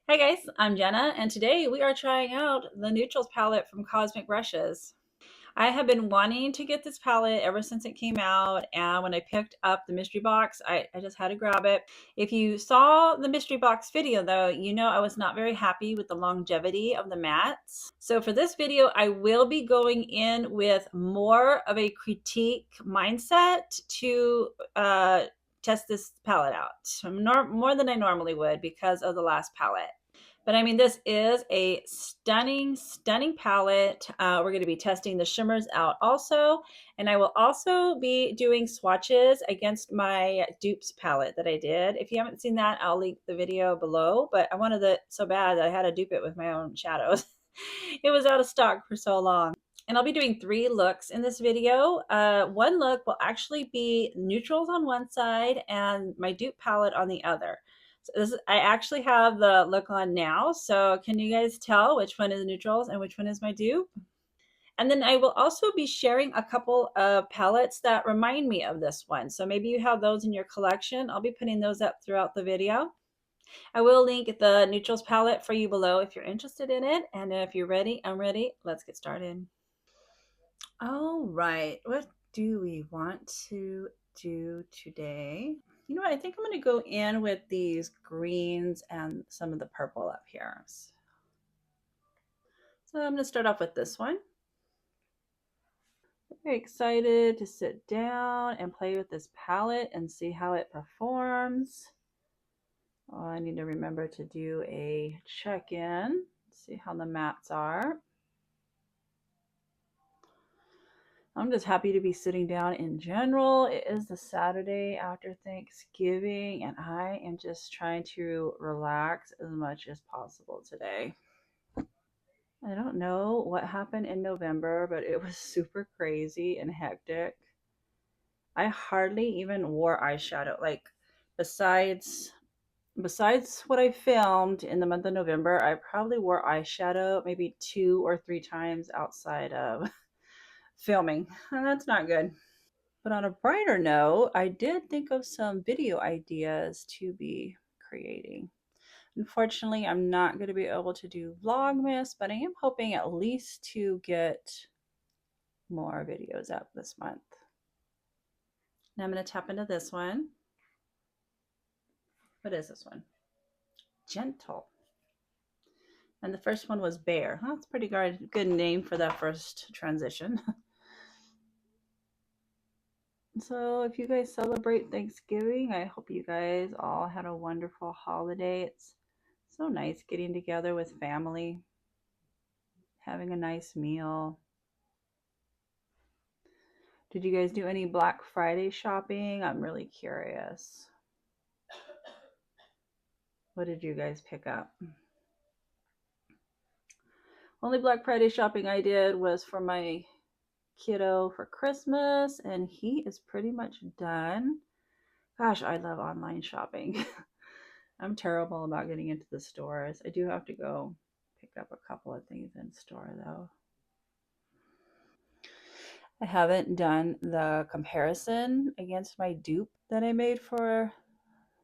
Hi guys, I'm Jenna, and today we are trying out the Neutrals palette from Cosmic Brushes. I have been wanting to get this palette ever since it came out, and when I picked up the mystery box, I just had to grab it. If you saw the mystery box video though, you know I was not very happy with the longevity of the mattes. So for this video, I will be going in with more of a critique mindset to test this palette out. More than I normally would because of the last palette. But I mean, this is a stunning, stunning palette. We're going to be testing the shimmers out also. And I will also be doing swatches against my dupes palette that I did. If you haven't seen that, I'll link the video below. But I wanted it so bad that I had to dupe it with my own shadows. It was out of stock for so long. And I'll be doing 3 looks in this video. One look will actually be neutrals on one side and my dupe palette on the other. I actually have the look on now. So can you guys tell which one is neutrals and which one is my dupe? And then I will also be sharing a couple of palettes that remind me of this one. So maybe you have those in your collection. I'll be putting those up throughout the video. I will link the neutrals palette for you below if you're interested in it. And if you're ready, I'm ready. Let's get started. All right. What do we want to do today? You know what? I think I'm going to go in with these greens and some of the purple up here. So I'm going to start off with this one. Very excited to sit down and play with this palette and see how it performs. Oh, I need to remember to do a check-in, see how the mattes are. I'm just happy to be sitting down in general. It is the Saturday after Thanksgiving, and I am just trying to relax as much as possible today. I don't know what happened in November, but it was super crazy and hectic. I hardly even wore eyeshadow. Like besides what I filmed in the month of November, I probably wore eyeshadow maybe 2 or 3 times outside of filming. And that's not good. But on a brighter note, I did think of some video ideas to be creating. Unfortunately, I'm not going to be able to do Vlogmas, but I am hoping at least to get more videos up this month. Now I'm going to tap into this one. What is this one? Gentle. And the first one was Bear. That's a pretty good name for that first transition. So if you guys celebrate Thanksgiving, I hope you guys all had a wonderful holiday. It's so nice getting together with family, having a nice meal. Did you guys do any Black Friday shopping? I'm really curious. What did you guys pick up? Only Black Friday shopping I did was for my kiddo for Christmas, and he is pretty much done. Gosh, I love online shopping. I'm terrible about getting into the stores. I do have to go pick up a couple of things in store though. I haven't done the comparison against my dupe that I made for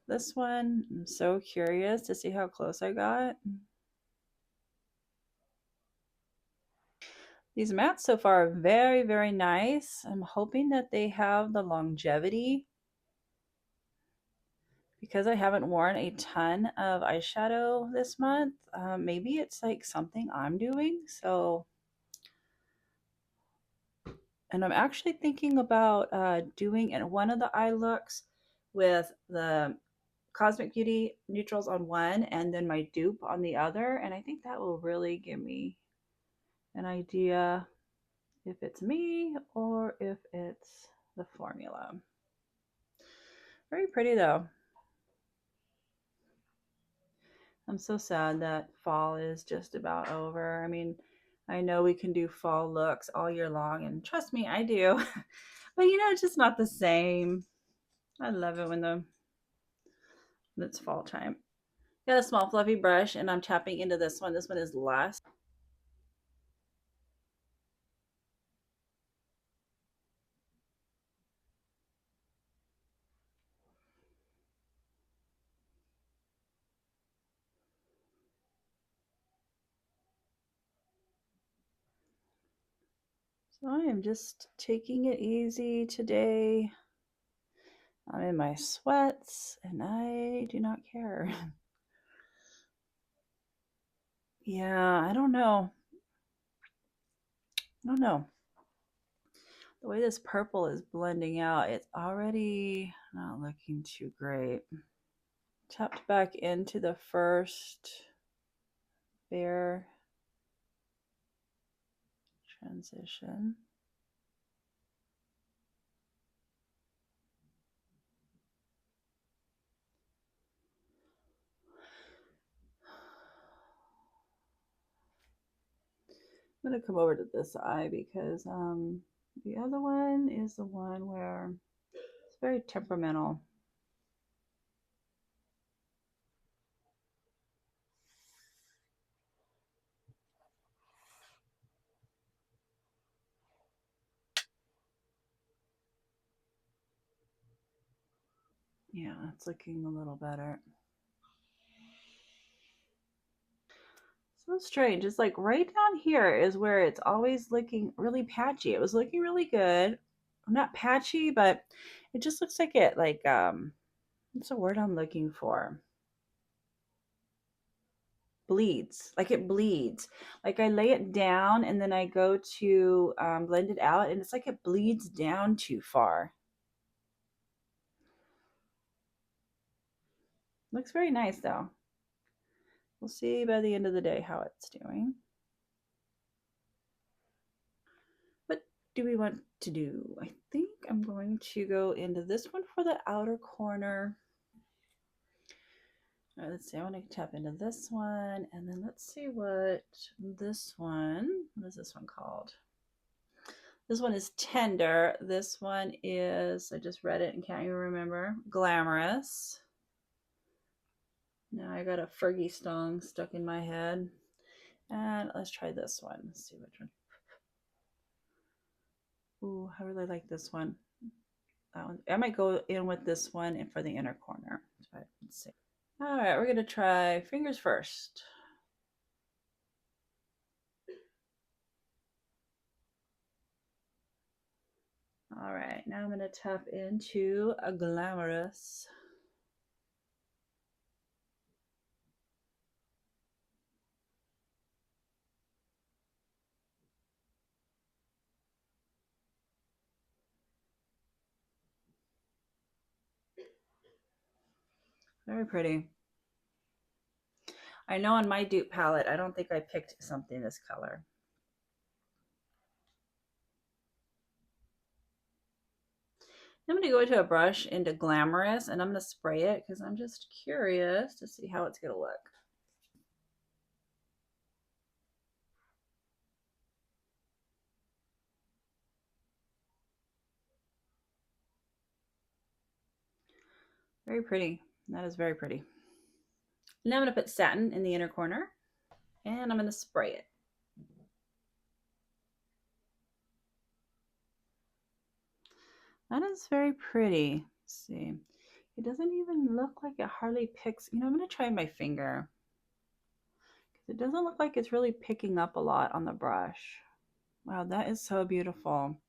this one. I'm so curious to see how close I got. These mats so far are very, very nice. I'm hoping that they have the longevity because I haven't worn a ton of eyeshadow this month. Maybe it's like something I'm doing. And I'm actually thinking about doing one of the eye looks with the Cosmic Beauty neutrals on one and then my dupe on the other. And I think that will really give me an idea if it's me or if it's the formula. Very pretty though. I'm so sad that fall is just about over. I mean, I know we can do fall looks all year long, and trust me, I do. But you know, it's just not the same. I love it when it's fall time. Got a small fluffy brush, and I'm tapping into this one. This one is less. I am just taking it easy today. I'm in my sweats and I do not care. Yeah, I don't know. I don't know. The way this purple is blending out, it's already not looking too great. Tapped back into the first fair transition. I'm going to come over to this eye because the other one is the one where it's very temperamental. Yeah, it's looking a little better. So strange. It's like right down here is where it's always looking really patchy. It was looking really good. Not patchy, but it just looks like it like what's the word I'm looking for? Bleeds. Like it bleeds. Like I lay it down and then I go to blend it out and it's like it bleeds down too far. Looks very nice though. We'll see by the end of the day how it's doing. What do we want to do? I think I'm going to go into this one for the outer corner. All right, let's see. I want to tap into this one, and then let's see what this one. What is this one called? This one is Tender. This one is, I just read it and can't even remember. Glamorous. Now I got a Fergie song stuck in my head. And let's try this one. Let's see which one. Ooh, I really like this one. That one. I might go in with this one and for the inner corner. But let's see. All right, we're gonna try fingers first. All right, now I'm gonna tap into a Glamorous. Very pretty. I know on my dupe palette, I don't think I picked something this color. I'm going to go into a brush into Glamorous and I'm going to spray it because I'm just curious to see how it's going to look. Very pretty. That is very pretty. Now I'm going to put Satin in the inner corner and I'm going to spray it. That is very pretty. Let's see. It doesn't even look like it hardly picks. I'm going to try my finger. It doesn't look like it's really picking up a lot on the brush. Wow, that is so beautiful.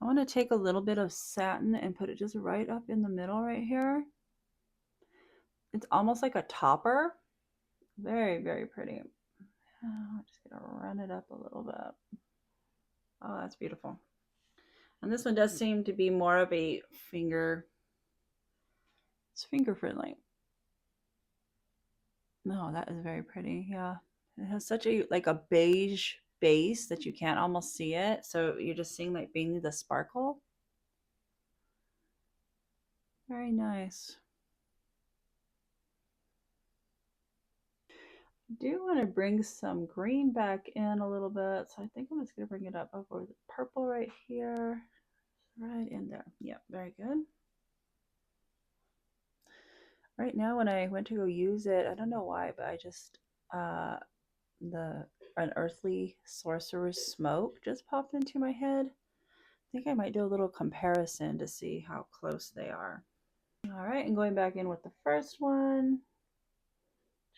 I want to take a little bit of satin and put it just right up in the middle right here. It's almost like a topper. Very, very pretty. I'm just going to run it up a little bit. Oh, that's beautiful. And this one does seem to be more of a finger. It's finger friendly. No, that is very pretty. Yeah. It has such a like a beige base that you can't almost see it. So you're just seeing like mainly the sparkle. Very nice. I do want to bring some green back in a little bit. So I think I'm just going to bring it up over the purple right here. Right in there. Yep, very good. Right now when I went to go use it, I don't know why, but I just the Unearthly Sorcerer's Smoke just popped into my head. I think I might do a little comparison to see how close they are. All right, and going back in with the first one,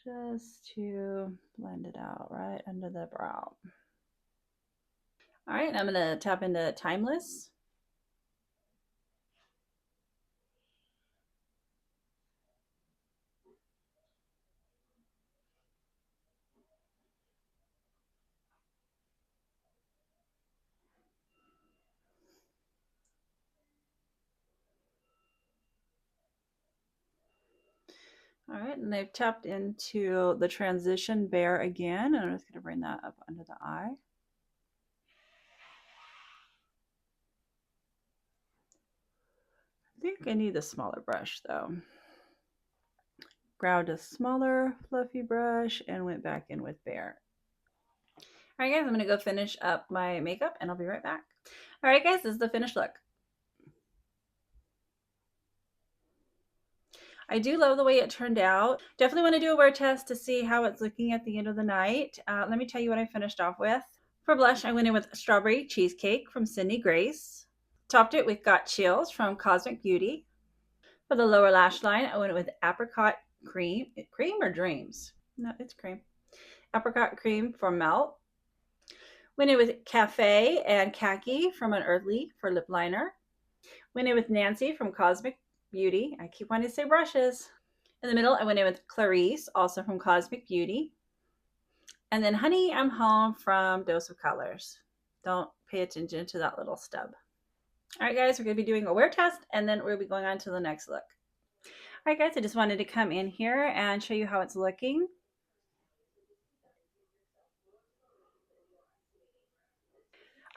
just to blend it out right under the brow. All right, I'm gonna tap into Timeless. All right, and they've tapped into the Transition Bear again, and I'm just gonna bring that up under the eye. I think I need a smaller brush though. Grabbed a smaller fluffy brush and went back in with Bear. All right, guys, I'm gonna go finish up my makeup and I'll be right back. All right, guys, this is the finished look. I do love the way it turned out. Definitely want to do a wear test to see how it's looking at the end of the night. Let me tell you what I finished off with. For blush, I went in with Strawberry Cheesecake from Sydney Grace. Topped it with Got Chills from Cosmic Beauty. For the lower lash line, I went with Apricot Cream. Cream or Dreams? No, it's cream. Apricot Cream for Melt. Went in with Cafe and Khaki from Unearthly for lip liner. Went in with Nancy from Cosmic Beauty. I keep wanting to say brushes. In the middle, I went in with Clarice, also from Cosmic Beauty. And then Honey, I'm Home from Dose of Colors. Don't pay attention to that little stub. All right, guys, we're going to be doing a wear test, and then we'll be going on to the next look. All right, guys, I just wanted to come in here and show you how it's looking.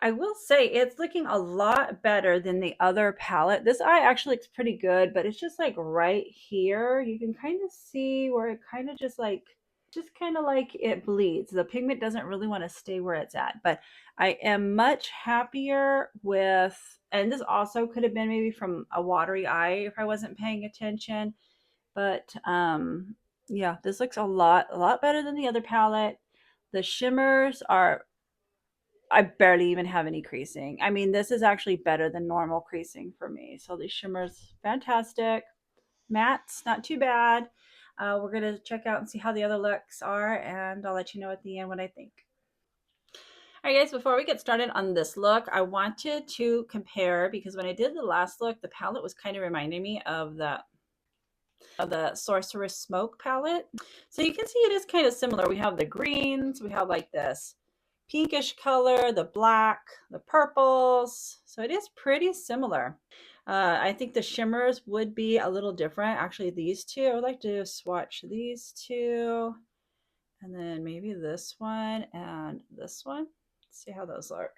I will say it's looking a lot better than the other palette. This eye actually looks pretty good, but it's just like right here. You can kind of see where it kind of just kind of like it bleeds. The pigment doesn't really want to stay where it's at, but I am much happier with, and this also could have been maybe from a watery eye if I wasn't paying attention, but yeah, this looks a lot better than the other palette. The shimmers are, I barely even have any creasing. I mean, this is actually better than normal creasing for me. So the shimmer's fantastic. Mattes, not too bad. We're going to check out and see how the other looks are, and I'll let you know at the end what I think. All right, guys, before we get started on this look, I wanted to compare, because when I did the last look, the palette was kind of reminding me of the Sorceress Smoke palette. So you can see it is kind of similar. We have the greens, we have like this pinkish color, the black, the purples. So it is pretty similar. I think the shimmers would be a little different. Actually, these two, I would like to swatch these two. And then maybe this one and this one. Let's see how those look.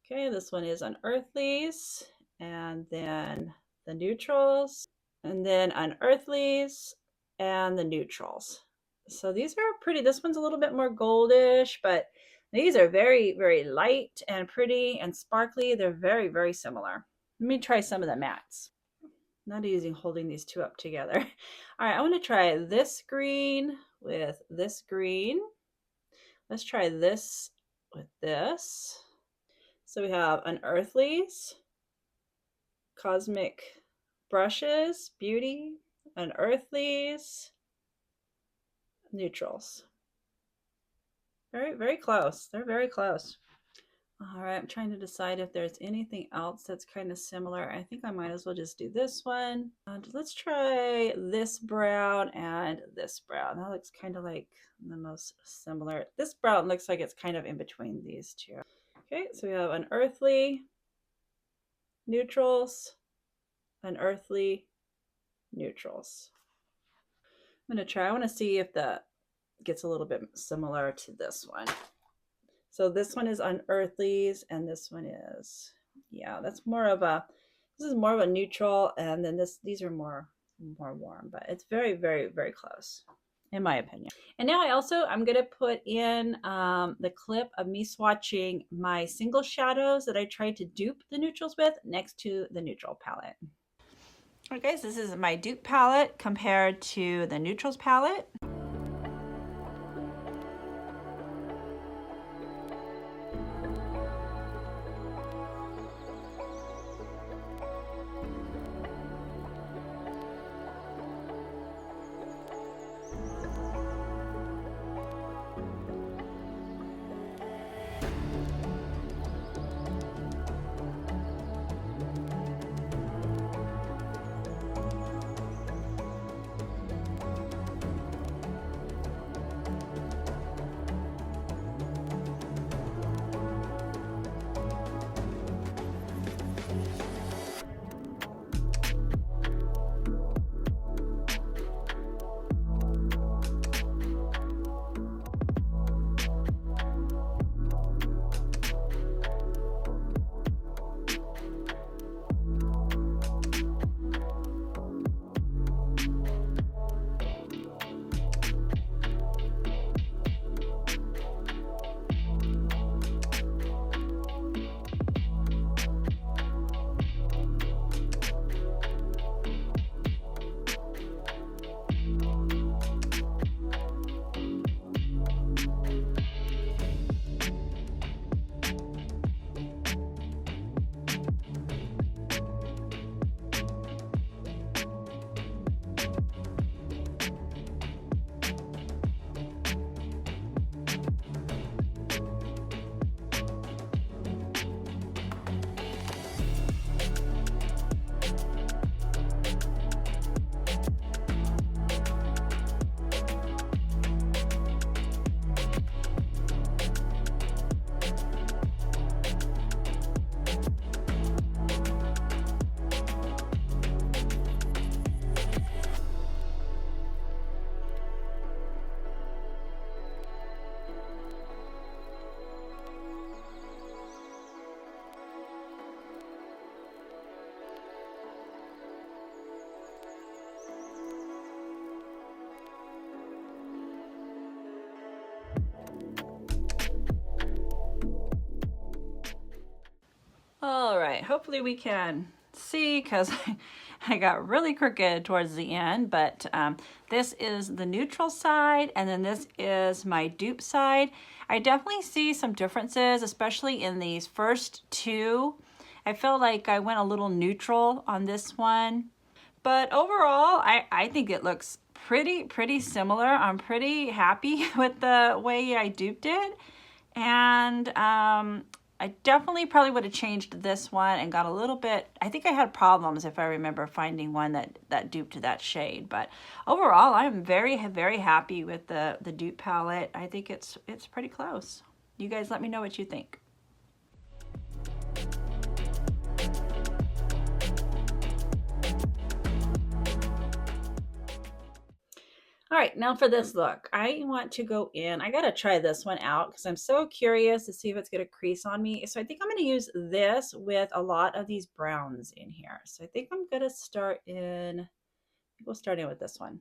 Okay, this one is Unearthlies. And then the Neutrals. And then Unearthlies and the Neutrals. So these are pretty. This one's a little bit more goldish, but these are very light and pretty and sparkly. They're very similar. Let me try some of the mattes. Not easy holding these two up together. All right, I want to try this green with this green. Let's try this with this. So we have Unearthlies, Cosmic Brushes, Beauty, Unearthlies, Neutrals. Very close. They're very close. All right, I'm trying to decide if there's anything else that's kind of similar. I think I might as well just do this one. And let's try this brown and this brown. That looks kind of like the most similar. This brown looks like it's kind of in between these two. Okay, so we have Unearthly, Neutrals, Unearthly, Neutrals. I'm going to try. I want to see if that gets a little bit similar to this one. So this one is Unearthlies, and this one is, yeah, that's more of a, this is more of a neutral, and then these are more warm, but it's very close, in my opinion. And now I'm going to put in the clip of me swatching my single shadows that I tried to dupe the neutrals with next to the neutral palette. All right, guys, this is my dupe palette compared to the neutrals palette. All right, hopefully we can see because I got really crooked towards the end, but this is the neutral side and then this is my dupe side. I definitely see some differences, especially in these first two. I feel like I went a little neutral on this one, but overall I think it looks pretty similar. I'm pretty happy with the way I duped it. And I definitely probably would have changed this one and got a little bit, I think I had problems if I remember finding one that duped to that shade. But overall, I'm very happy with the dupe palette. I think it's pretty close. You guys let me know what you think. All right, now for this look, I want to go in. I got to try this one out because I'm so curious to see if it's going to crease on me. So I think I'm going to use this with a lot of these browns in here. So I think I'm going to start in, we'll start in with this one.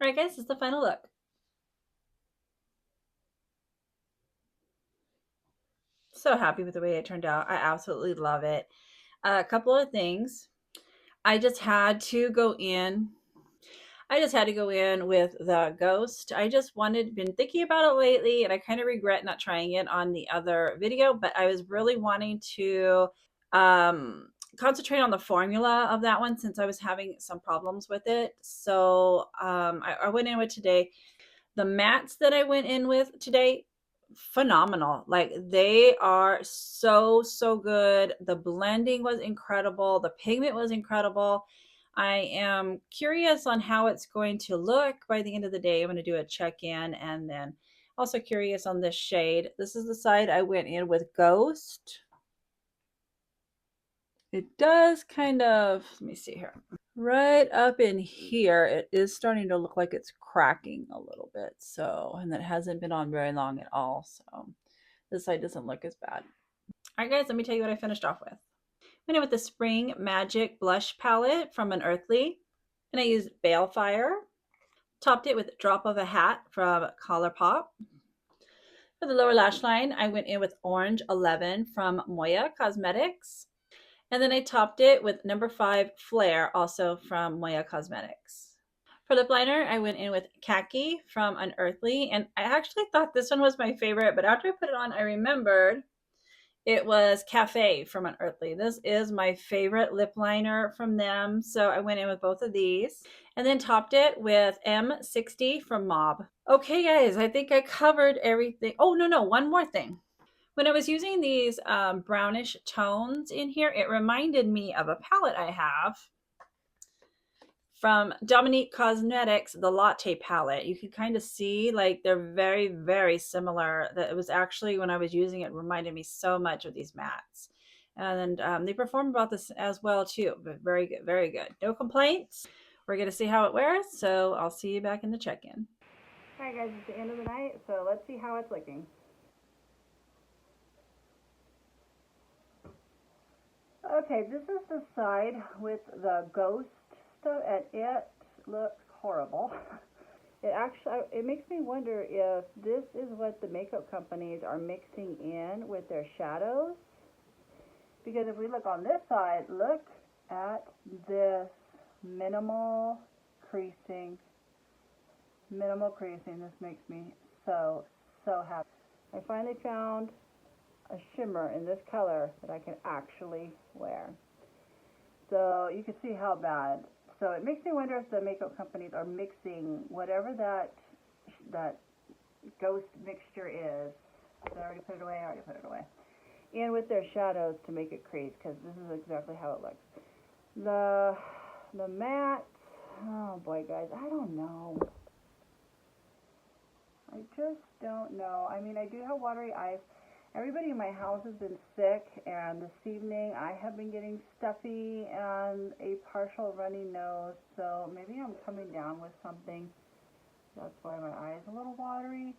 All right, guys, this is the final look. So happy with the way it turned out. I absolutely love it. A couple of things. I just had to go in. I just had to go in with the Ghost. I just been thinking about it lately, and I kind of regret not trying it on the other video, but I was really wanting to concentrate on the formula of that one since I was having some problems with it. So I went in with today. The mattes that I went in with today, phenomenal. Like they are so good. The blending was incredible. The pigment was incredible. I am curious on how it's going to look by the end of the day. I'm going to do a check-in and then also curious on this shade. This is the side I went in with Ghost. It does kind of, let me see here. Right up in here, it is starting to look like it's cracking a little bit. So, and that hasn't been on very long at all. So this side doesn't look as bad. All right, guys, let me tell you what I finished off with. Went in with the Spring Magic Blush Palette from Unearthly. And I used Balefire. Topped it with Drop of a Hat from Colourpop. For the lower lash line, I went in with Orange 11 from Moya Cosmetics. And then I topped it with number 5 Flare, also from Moya Cosmetics. For lip liner, I went in with Khaki from Unearthly. And I actually thought this one was my favorite, but after I put it on, I remembered it was Cafe from Unearthly. This is my favorite lip liner from them. So I went in with both of these. And then topped it with M60 from Mob. Okay, guys, I think I covered everything. Oh, no, one more thing. When I was using these brownish tones in here, it reminded me of a palette I have from Dominique Cosmetics, the Latte palette. You could kind of see like they're very similar. That it was actually, when I was using it, reminded me so much of these mattes. And they perform about this as well too, but very good, very good. No complaints. We're going to see how it wears, so I'll see you back in the check-in. Alright guys, it's the end of the night, so let's see how it's looking. Okay, this is the side with the ghost stuff, and it looks horrible. It makes me wonder if this is what the makeup companies are mixing in with their shadows. Because if we look on this side, look at this minimal creasing. Minimal creasing. This makes me so happy. I finally found a shimmer in this color that I can actually wear. So you can see how bad. So it makes me wonder if the makeup companies are mixing whatever that ghost mixture is. Did I already put it away? I already put it away. And with their shadows to make it crease, because this is exactly how it looks. The matte, oh boy guys, I don't know. I just don't know. I mean, I do have watery eyes. Everybody in my house has been sick, and this evening I have been getting stuffy and a partial runny nose, so maybe I'm coming down with something. That's why my eye is a little watery.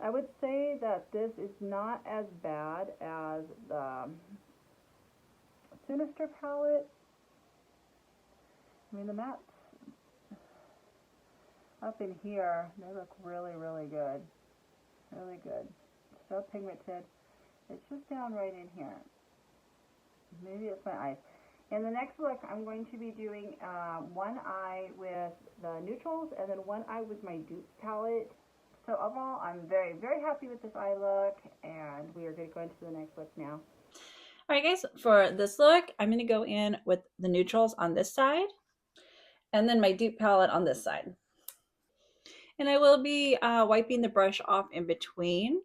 I would say that this is not as bad as the Sinister palette. I mean, the mattes up in here, they look really, really good. Really good. Still pigmented. It's just down right in here. Maybe it's my eyes. In the next look, I'm going to be doing one eye with the neutrals and then one eye with my dupe palette. So overall, I'm very, very happy with this eye look, and we are going to go into the next look now. All right, guys, for this look, I'm going to go in with the neutrals on this side and then my dupe palette on this side. And I will be wiping the brush off in between.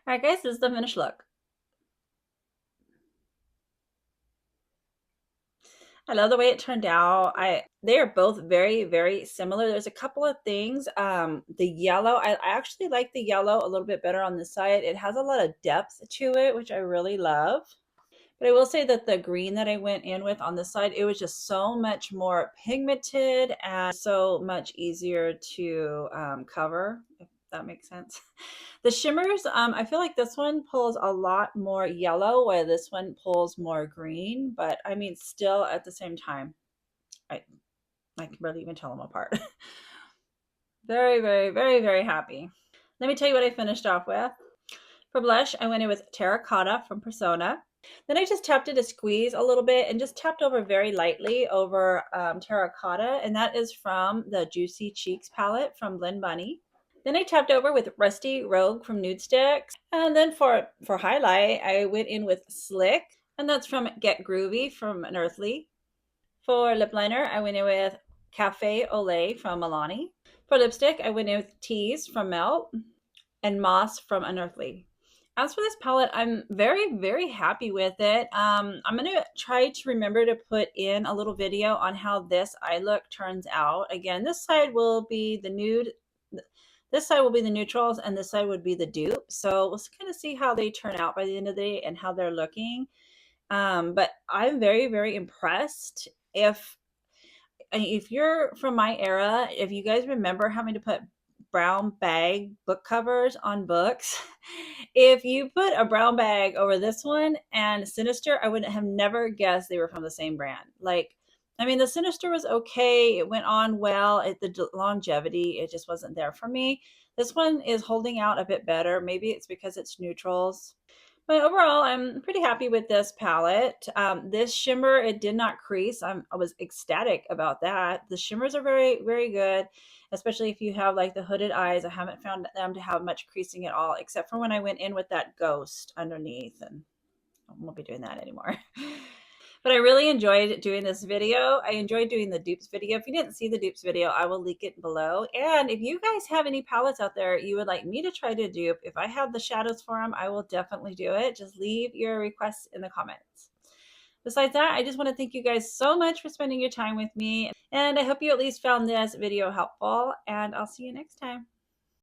All right, guys, this is the finished look. I love the way it turned out. They are both very, very similar. There's a couple of things. The yellow, I actually like the yellow a little bit better on this side. It has a lot of depth to it, which I really love. But I will say that the green that I went in with on this side, it was just so much more pigmented and so much easier to cover, if that makes sense. The shimmers, I feel like this one pulls a lot more yellow, while this one pulls more green. But I mean, still at the same time, I can barely even tell them apart. Very, very, very, very happy. Let me tell you what I finished off with. For blush, I went in with Terracotta from Persona. Then I just tapped it to squeeze a little bit and just tapped over very lightly over Terracotta. And that is from the Juicy Cheeks palette from Lynn Bunny. Then I tapped over with Rusty Rogue from Nude Sticks. And then for highlight, I went in with Slick. And that's from Get Groovy from Unearthly. For lip liner, I went in with Cafe Olay from Milani. For lipstick, I went in with Tease from Melt and Moss from Unearthly. As for this palette, I'm very, very happy with it. I'm going to try to remember to put in a little video on how this eye look turns out. Again, this side will be the nude. This side will be the neutrals, and this side would be the dupe. So we'll kind of see how they turn out by the end of the day and how they're looking. But I'm very, very impressed. If you're from my era, if you guys remember having to put brown bag book covers on books, if you put a brown bag over this one and Sinister, I would have never guessed they were from the same brand. Like, I mean, the Sinister was okay. It went on well. The longevity, it just wasn't there for me. This one is holding out a bit better. Maybe it's because it's neutrals. But overall, I'm pretty happy with this palette. This shimmer, it did not crease. I was ecstatic about that. The shimmers are very, very good, especially if you have like the hooded eyes. I haven't found them to have much creasing at all, except for when I went in with that ghost underneath, and I won't be doing that anymore. But I really enjoyed doing this video. I enjoyed doing the dupes video. If you didn't see the dupes video, I will link it below. And if you guys have any palettes out there you would like me to try to dupe, if I have the shadows for them, I will definitely do it. Just leave your requests in the comments. Besides that, I just want to thank you guys so much for spending your time with me. And I hope you at least found this video helpful. And I'll see you next time.